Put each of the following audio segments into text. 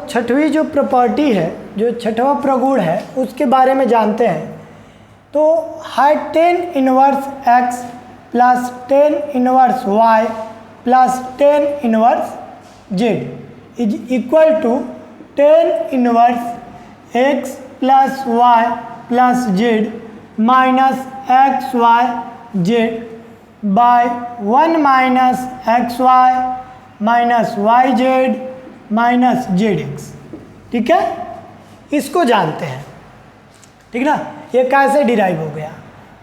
छठवीं जो प्रॉपर्टी है, जो छठवां प्रगुण है, उसके बारे में जानते हैं। तो है tan inverse x plus tan inverse y plus tan inverse z is equal to tan inverse x plus y plus z minus x y z by 1 minus x y minus y z minus z x. ठीक है, इसको जानते हैं। ठीक ना, ये कैसे derive हो गया।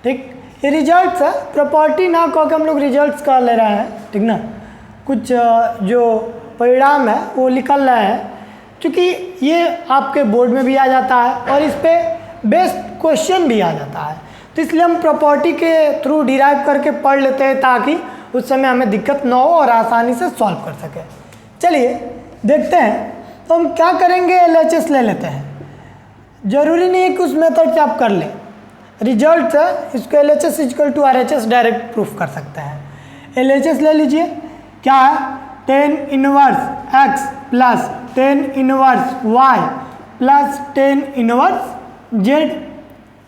ठीक, ये रिजल्ट्स है, प्रॉपर्टी ना कह के हम लोग रिजल्ट्स का ले रहे हैं। ठीक ना, कुछ जो परिणाम है वो निकल रहे हैं, क्योंकि ये आपके बोर्ड में भी आ जाता है और इस पर बेस्ट क्वेश्चन भी आ जाता है। तो इसलिए हम प्रॉपर्टी के थ्रू डिराइव करके पढ़ लेते हैं, ताकि उस समय हमें दिक्कत ना हो और आसानी से सॉल्व कर सके। चलिए देखते हैं। तो हम क्या करेंगे, LHS ले लेते हैं। ज़रूरी नहीं है कि उस मेथड से आप कर लें, रिजल्ट है इसको LHS equal to RHS direct proof कर सकते हैं। LHS ले लीजिए, क्या है, tan inverse x plus tan inverse y plus tan inverse z।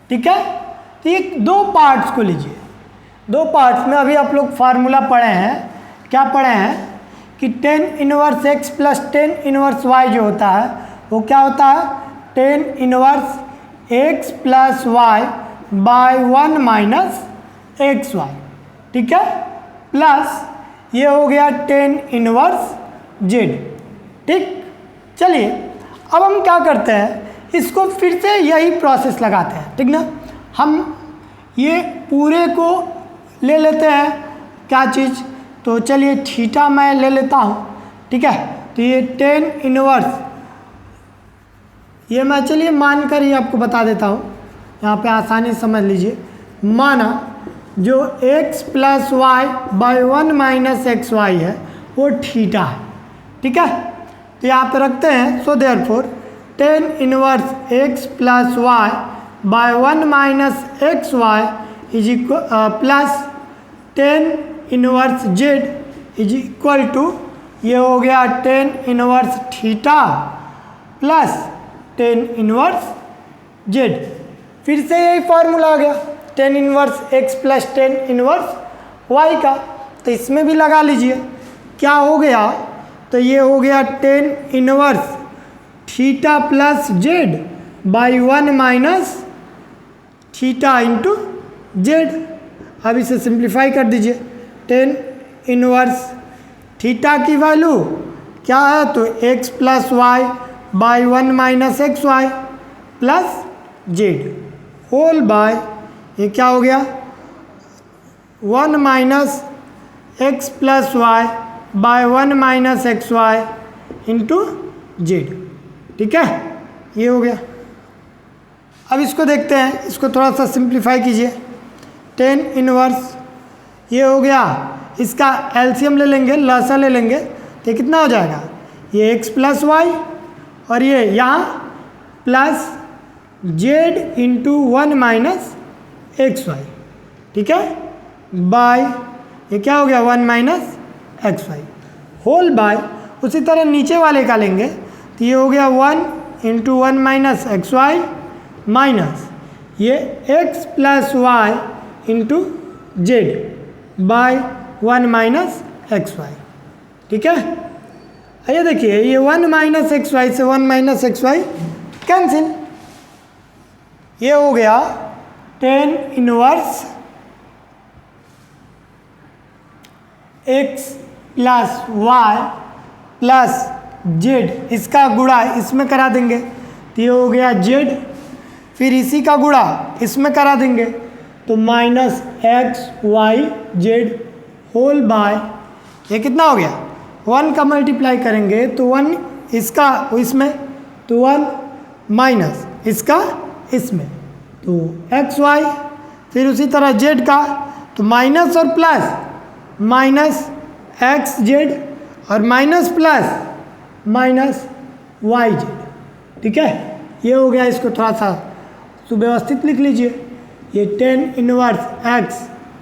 ठीक है, तो ये दो पार्ट्स को लीजिए। दो पार्ट्स में अभी आप लोग फार्मूला पढ़े हैं, क्या पढ़े हैं कि tan inverse x plus tan inverse y जो होता है वो क्या होता है, tan inverse x plus y by 1 minus x y. ठीक है, प्लस ये हो गया tan इनवर्स z। ठीक, चलिए अब हम क्या करते हैं, इसको फिर से यही प्रोसेस लगाते हैं। ठीक ना, हम ये पूरे को ले लेते हैं, क्या चीज़, तो चलिए थीटा मैं ले लेता हूँ। ठीक है, तो ये tan इनवर्स, ये मैं चलिए मान कर ही आपको बता देता हूँ, यहाँ पे आसानी समझ लीजिए। माना जो x plus y by 1 minus x y है वो थीटा है। ठीक है, तो यहाँ पे रखते हैं। So therefore tan inverse x plus y by 1 minus x y is equal plus tan inverse z is equal to, ये हो गया tan inverse theta plus tan inverse z। फिर से यही फार्मूला आ गया, tan inverse x plus tan inverse y का, तो इसमें भी लगा लीजिए। क्या हो गया, तो ये हो गया tan inverse theta plus z by 1 minus theta into z. अब इसे सिंप्लीफाई कर दीजिए। tan इनवर्स थीटा की वैल्यू क्या है, तो x plus y by 1 minus x y plus z whole by, ये क्या हो गया, 1 minus x plus y by 1 minus x y into z. ठीक है, ये हो गया। अब इसको देखते हैं, इसको थोड़ा सा सिंप्लीफाई कीजिए। tan इनवर्स, ये हो गया, इसका एलसीएम ले लेंगे, लसा ले लेंगे, तो कितना हो जाएगा, ये x प्लस वाई और ये यहाँ plus z into 1 minus x y. ठीक है, बाय ये क्या हो गया, 1 minus x y whole by, उसी तरह नीचे वाले का लेंगे, तो ये हो गया 1 into 1 minus x y minus ये x plus y into z by 1 minus x y. ठीक है, आइए देखिए, ये 1 माइनस एक्स वाई से 1 माइनस एक्स वाई कैंसिल, ये हो गया tan inverse x plus y plus z, इसका गुणा इसमें करा देंगे, तो ये हो गया z, फिर इसी का गुणा इसमें करा देंगे, तो minus x y z whole by, ये कितना हो गया, 1 का मल्टीप्लाई करेंगे तो 1 इसका इसमें, तो 1 माइनस इसका इसमें, तो एक्स वाई, फिर उसी तरह जेड का, तो माइनस और प्लस, माइनस एक्स जेड और minus plus minus y z. ठीक है, ये हो गया। इसको थोड़ा सा सुव्यवस्थित लिख लीजिए, ये tan inverse x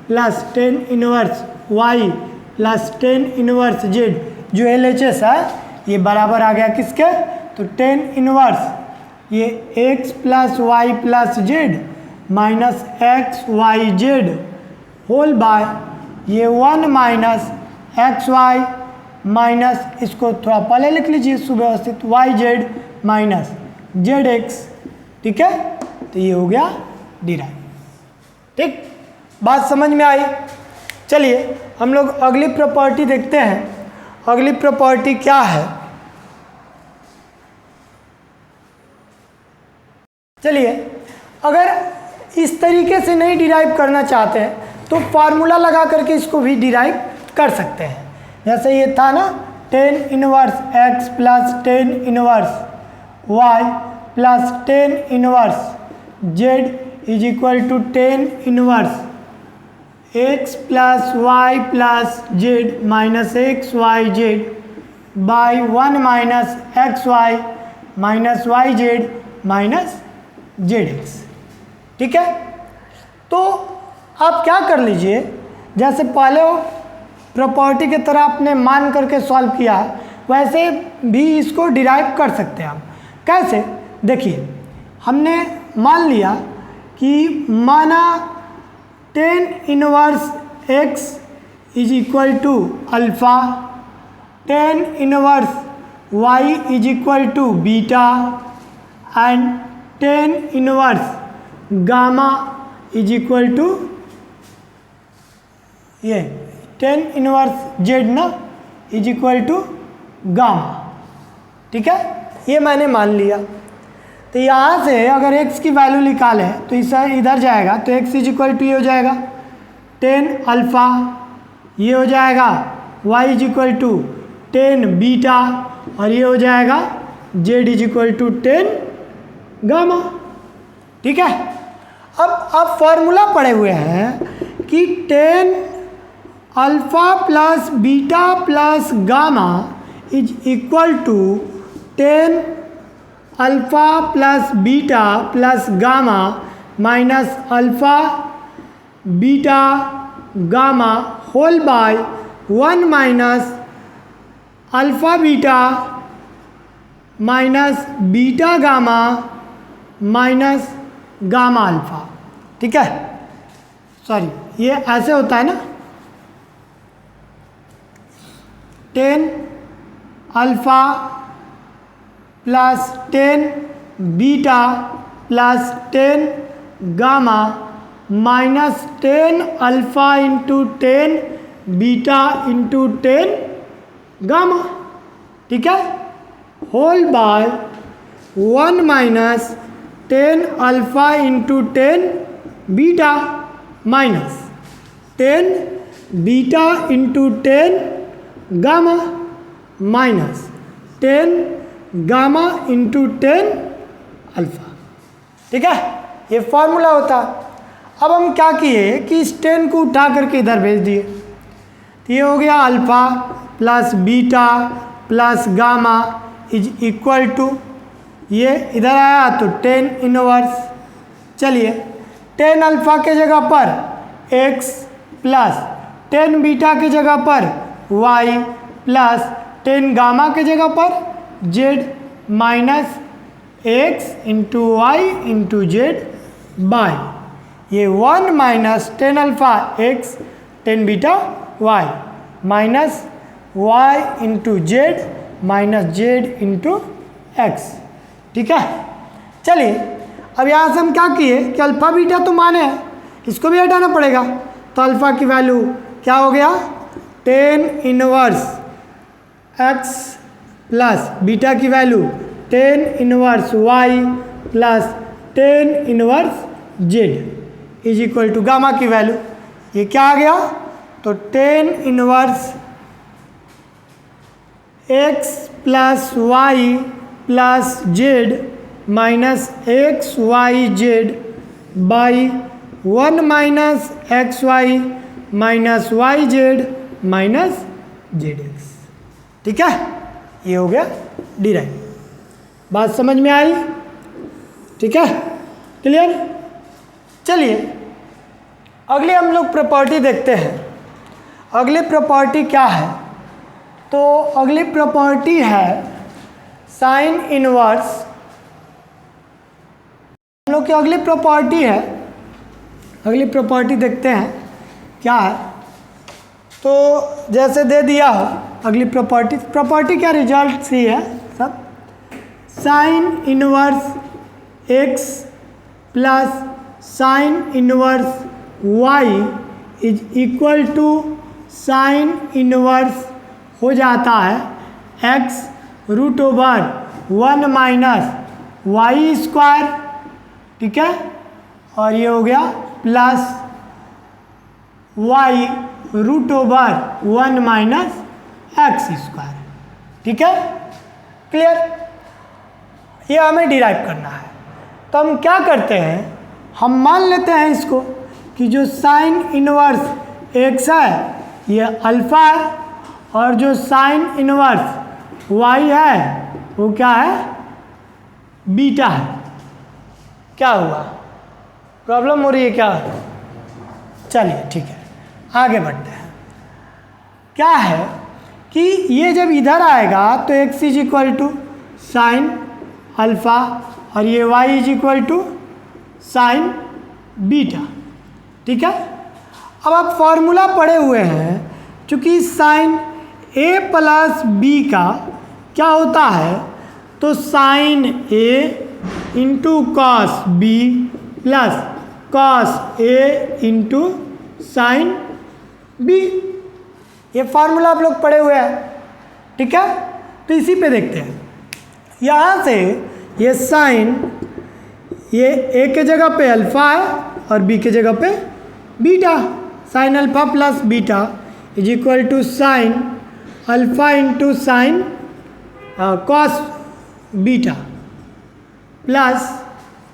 plus tan inverse y plus tan inverse z जो LHS है, ये बराबर आ गया किसके, तो टेन इनवर्स ये x plus y plus z minus x y z whole by ये 1 माइनस एक्स वाई माइनस, इसको थोड़ा पहले लिख लीजिए सुव्यवस्थित, y z minus z x. ठीक है, तो ये हो गया डिराइव। ठीक, बात समझ में आई। चलिए हम लोग अगली प्रॉपर्टी देखते हैं। अगली प्रॉपर्टी क्या है, चलिए अगर इस तरीके से नहीं डिराइव करना चाहते हैं तो फार्मूला लगा करके इसको भी डिराइव कर सकते हैं। जैसे ये था ना tan inverse x plus ten inverse y plus ten inverse z is equal to tan inverse x plus y plus z minus x y z by 1 minus x y minus y z minus z x. ठीक है, तो आप क्या कर लीजिए, जैसे पहले property की तरह आपने मान करके सॉल्व किया वैसे भी इसको डिराइव कर सकते हैं आप। कैसे, देखिए हमने मान लिया कि माना tan inverse x is equal to alpha, tan inverse y is equal to beta and tan inverse gamma is equal to ये टेन इनवर्स जेड ना इज इक्वल टू गामा। ठीक है, ये मैंने मान लिया। तो यहाँ से अगर x की वैल्यू निकालें तो इसे इधर जाएगा तो x इज इक्वल टू ये हो जाएगा टेन अल्फ़ा, ये हो जाएगा y is equal to tan beta और ये हो जाएगा z is equal to tan gamma. ठीक है, अब आप फॉर्मूला पढ़े हुए हैं कि tan alpha plus beta plus gamma is equal to tan alpha plus beta plus gamma minus alpha beta gamma whole by 1 minus alpha beta minus beta gamma minus gamma alpha. ठीक है, sorry ये ऐसे होता है ना, tan alpha plus ten beta plus tan gamma minus tan alpha into tan beta into tan gamma. ठीक है, whole by 1 minus tan alpha into tan beta minus tan beta into tan gamma minus tan gamma into tan alpha. ठीक है, ये formula होता। अब हम क्या किए कि इस टेन को उठा करके इधर भेज दिए, तो ये हो गया alpha plus beta plus gamma is equal to, ये इधर आया तो टेन इनवर्स। चलिए टेन अल्फ़ा के जगह पर x प्लस टेन बीटा के जगह पर y प्लस टेन गामा के जगह पर z minus x into y into z by ये 1 minus tan alpha x tan beta y minus y into z minus z into x. ठीक है, चलिए अब यहाँ से हम क्या किए कि अल्फ़ा बीटा तो माने हैं, इसको भी हटाना पड़ेगा। तो अल्फ़ा की वैल्यू क्या हो गया, ten inverse x plus beta की value ten inverse y plus ten inverse z is equal to gamma की वैल्यू ये क्या आ गया, तो ten inverse x plus y plus z minus x y z by 1 minus x y minus y z minus z x. ठीक है, ये हो गया डिराइव। बात समझ में आई? ठीक है, क्लियर? चलिए अगले हम लोग प्रॉपर्टी देखते हैं। अगली प्रॉपर्टी क्या है, तो अगली प्रॉपर्टी है साइन इनवर्स, हम लोग की अगली प्रॉपर्टी है, अगली प्रॉपर्टी देखते हैं क्या है। तो जैसे दे दिया हो अगली प्रॉपर्टी, प्रॉपर्टी क्या रिजल्ट सी है सब, sine inverse x plus sine inverse y is equal to sine inverse हो जाता है x root over 1 minus y square, ठीक है, और ये हो गया plus y root over 1 minus x square, ठीक है, क्लियर। ये हमें डिराइव करना है। तो हम क्या करते हैं, हम मान लेते हैं इसको कि जो साइन इनवर्स एक्स है ये अल्फा है और जो साइन इनवर्स वाई है वो क्या है, बीटा है। क्या हुआ, प्रॉब्लम हो रही है क्या? चलिए ठीक है, आगे बढ़ते हैं। क्या है कि ये जब इधर आएगा तो x is equal to sine alpha और ये y is equal to sine beta, ठीक है। अब आप फॉर्मूला पढ़े हुए हैं, चूँकि साइन ए प्लस बी का क्या होता है, तो sine a into cos b plus cos a into sine b, ये फार्मूला आप लोग पढ़े हुए हैं, ठीक है। तो इसी पे देखते हैं, यहाँ से ये साइन, ये ए के जगह पे अल्फ़ा है और बी के जगह पे beta, sine alpha plus beta is equal to sine alpha into sine cos beta plus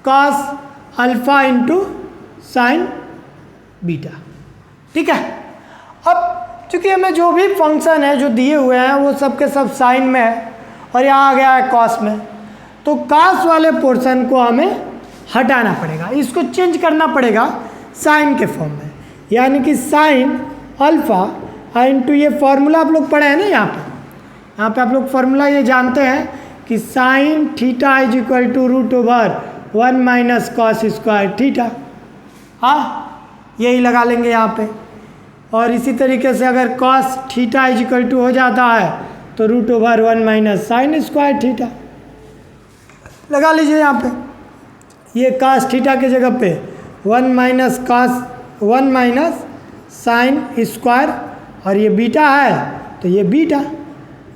cos alpha into sine beta, ठीक है। अब चूँकि हमें जो भी फंक्शन है जो दिए हुए हैं वो सब के सब साइन में है और यहाँ आ गया है कॉस में, तो कॉस वाले पोर्शन को हमें हटाना पड़ेगा, इसको चेंज करना पड़ेगा साइन के फॉर्म में, यानी कि साइन अल्फ़ा इंटू ये फार्मूला आप लोग पढ़े हैं ना, यहाँ पे आप लोग फार्मूला ये जानते हैं कि sine theta is equal to root over 1 minus cos square theta, हाँ यही लगा लेंगे यहाँ पे। और इसी तरीके से अगर cos theta is equal to हो जाता है तो root over 1 minus sine square theta लगा लीजिए यहाँ पे। ये कॉस थीटा के जगह पे 1 minus cos 1 minus sine square और ये बीटा है तो ये बीटा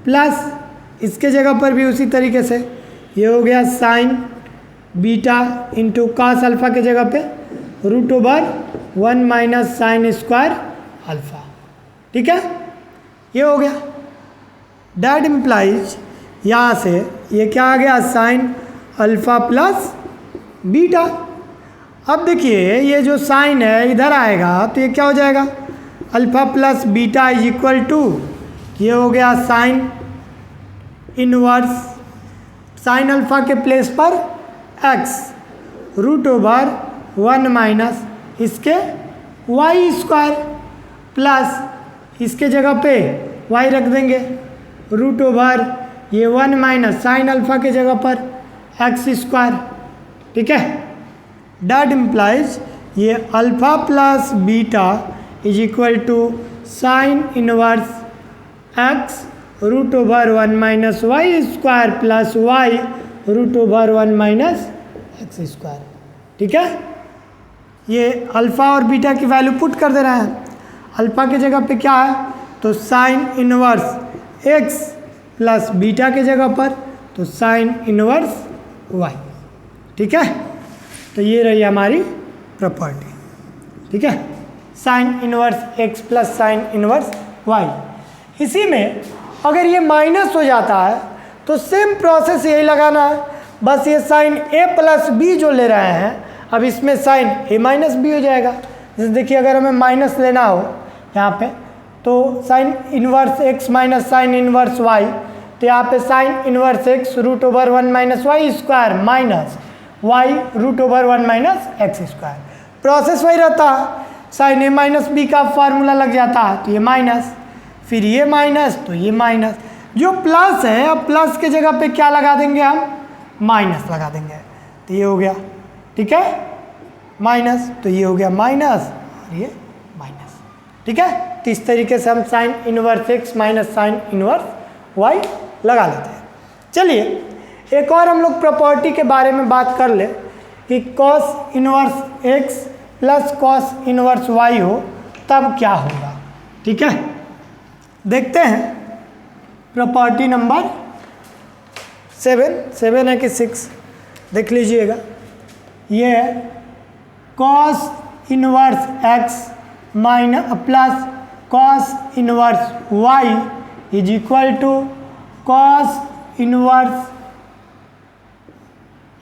प्लस इसके जगह पर भी उसी तरीके से ये हो गया sine beta into cos alpha के जगह पे root over 1 minus sine square alpha, ठीक है, ये हो गया। डैट इम्प्लाइज यहाँ से ये क्या आ गया, साइन अल्फ़ा प्लस बीटा। अब देखिए ये जो साइन है इधर आएगा तो ये क्या हो जाएगा, alpha plus beta is equal to, ये हो गया साइन इनवर्स साइन अल्फ़ा के प्लेस पर एक्स रूट ओवर 1 माइनस इसके वाई स्क्वायर प्लस इसके जगह पे वाई रख देंगे रूट ओवर ये 1 माइनस साइन अल्फ़ा के जगह पर एक्स स्क्वायर, ठीक है। डैट इम्प्लाइज ये alpha plus beta is equal to sine inverse x root over 1 minus y square plus y root over 1 minus x square, ठीक है। ये अल्फ़ा और बीटा की वैल्यू पुट कर दे रहे हैं। अल्फ़ा के जगह पे क्या है, तो sine inverse x plus beta के जगह पर तो साइन इनवर्स वाई, ठीक है। तो ये रही हमारी प्रॉपर्टी, ठीक है, sine inverse x plus sine inverse y. इसी में अगर ये माइनस हो जाता है तो सेम प्रोसेस यही लगाना है, बस ये साइन ए प्लस बी जो ले रहे हैं अब इसमें साइन ए माइनस बी हो जाएगा। जैसे देखिए अगर हमें माइनस लेना हो यहाँ पे तो sine inverse x minus sine inverse y, तो यहाँ पे sine inverse x root over 1 minus y square minus y root over 1 minus x square. Process वही रहता है, साइन ए माइनस बी का फार्मूला लग जाता है तो ये माइनस, फिर ये माइनस तो ये माइनस। जो प्लस है, अब प्लस के जगह पे क्या लगा देंगे हम, माइनस लगा देंगे, तो ये हो गया, ठीक है, माइनस, तो ये हो गया माइनस और ये माइनस, ठीक है। तो इस तरीके से हम sine inverse x minus sine inverse y लगा लेते हैं। चलिए एक और हम लोग प्रॉपर्टी के बारे में बात कर ले कि cos inverse x plus cos inverse y हो तब क्या होगा, ठीक है। देखते हैं प्रॉपर्टी नंबर 7 है कि 6, देख लीजिएगा। ये है cos inverse x minus plus cos inverse y is equal to cos inverse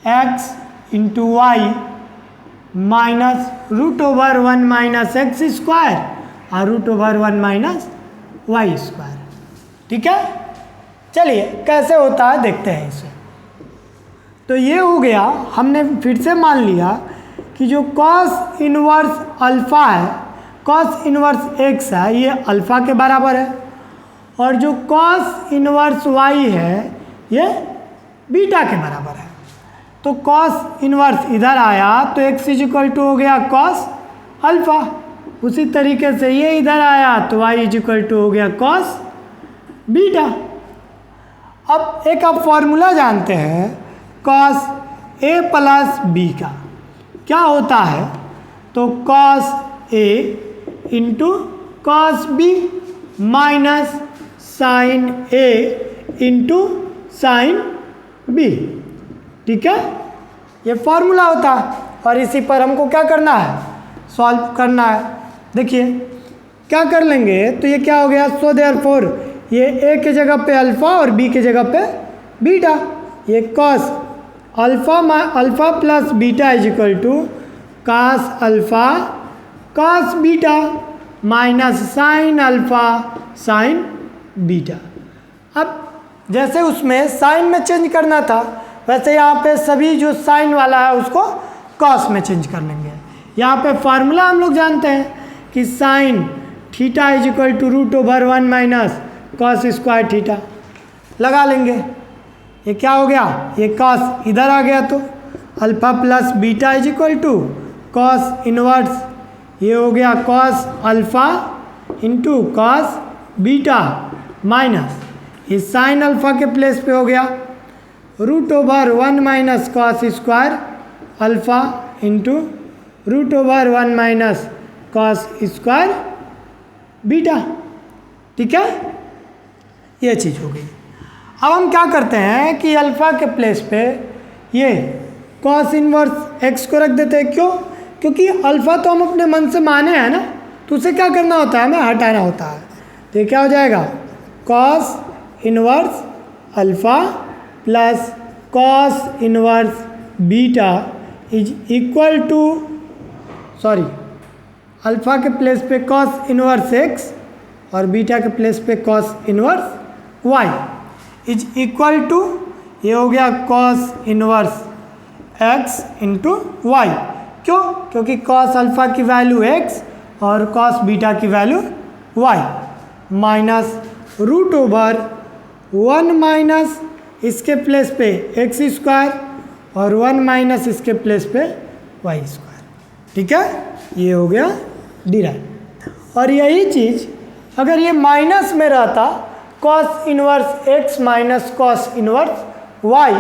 x into y minus root over 1 minus x square और root over 1 minus y square, ठीक है। चलिए कैसे होता है देखते हैं इसे। तो ये हो गया, हमने फिर से मान लिया कि जो कॉस इनवर्स अल्फ़ा है, कॉस इनवर्स एक्स है, ये अल्फ़ा के बराबर है, और जो कॉस इनवर्स वाई है ये बीटा के बराबर है। तो कॉस इनवर्स इधर आया तो एक्स इज इक्वल टू हो गया कॉस अल्फ़ा, उसी तरीके से ये इधर आया तो वाई इज इक्वल टू हो गया कॉस बीटा। अब एक आप फॉर्मूला जानते हैं कॉस ए प्लस बी का, क्या होता है, तो cos a into cos b minus sine a into sine b, ठीक है, ये फॉर्मूला होता है। और इसी पर हमको क्या करना है, सॉल्व करना है। देखिए क्या कर लेंगे, तो ये क्या हो गया, सो देयरफॉर ये ए के जगह पे अल्फ़ा और बी के जगह पे बीटा, ये cos alpha plus beta is equal to cos alpha cos beta minus sine alpha sine beta. अब जैसे उसमें साइन में चेंज करना था, वैसे यहाँ पे सभी जो साइन वाला है उसको कॉस में चेंज कर लेंगे। यहाँ पे फार्मूला हम लोग जानते हैं कि sine theta is equal to root over 1 minus cos square theta लगा लेंगे। ये क्या हो गया, ये कॉस इधर आ गया तो alpha plus beta is equal to cos inverse, ये हो गया cos alpha into cos beta minus ये साइन अल्फ़ा के प्लेस पे हो गया root over 1 minus cos square alpha into root over 1 minus cos square beta, ठीक है, ये चीज़ हो गई। अब हम क्या करते हैं कि अल्फ़ा के प्लेस पे ये कॉस इनवर्स एक्स को रख देते हैं। क्यों, क्योंकि अल्फ़ा तो हम अपने मन से माने हैं ना, तो उसे क्या करना होता है, हमें हटाना होता है। तो ये क्या हो जाएगा, cos inverse alpha plus cos inverse beta is equal to, sorry, alpha के प्लेस पे कॉस इनवर्स एक्स और बीटा के प्लेस पे cos inverse y is equal to, ये हो गया cos inverse x into y. क्यों, क्योंकि कॉस अल्फ़ा की वैल्यू एक्स और कॉस बीटा की value y minus root over 1 minus इसके प्लेस पे एक्स स्क्वायर और 1 माइनस इसके प्लेस पे वाई स्क्वायर, ठीक है, ये हो गया डिराइव। और यही चीज़ अगर ये माइनस में रहता cos inverse x minus cos inverse y,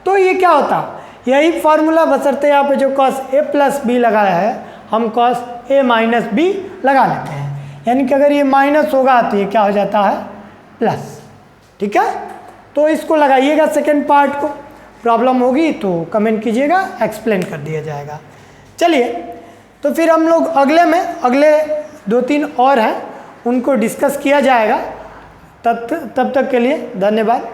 तो ये क्या होता, यही फार्मूला बसरते यहाँ पे जो कॉस ए प्लस बी लगाया है हम कॉस ए माइनस बी लगा लेते हैं, यानी कि अगर ये माइनस होगा तो ये क्या हो जाता है प्लस, ठीक है। तो इसको लगाइएगा सेकेंड पार्ट को, प्रॉब्लम होगी तो कमेंट कीजिएगा, एक्सप्लेन कर दिया जाएगा। चलिए तो फिर हम लोग अगले 2-3 और हैं उनको डिस्कस किया जाएगा। तब तक के लिए धन्यवाद।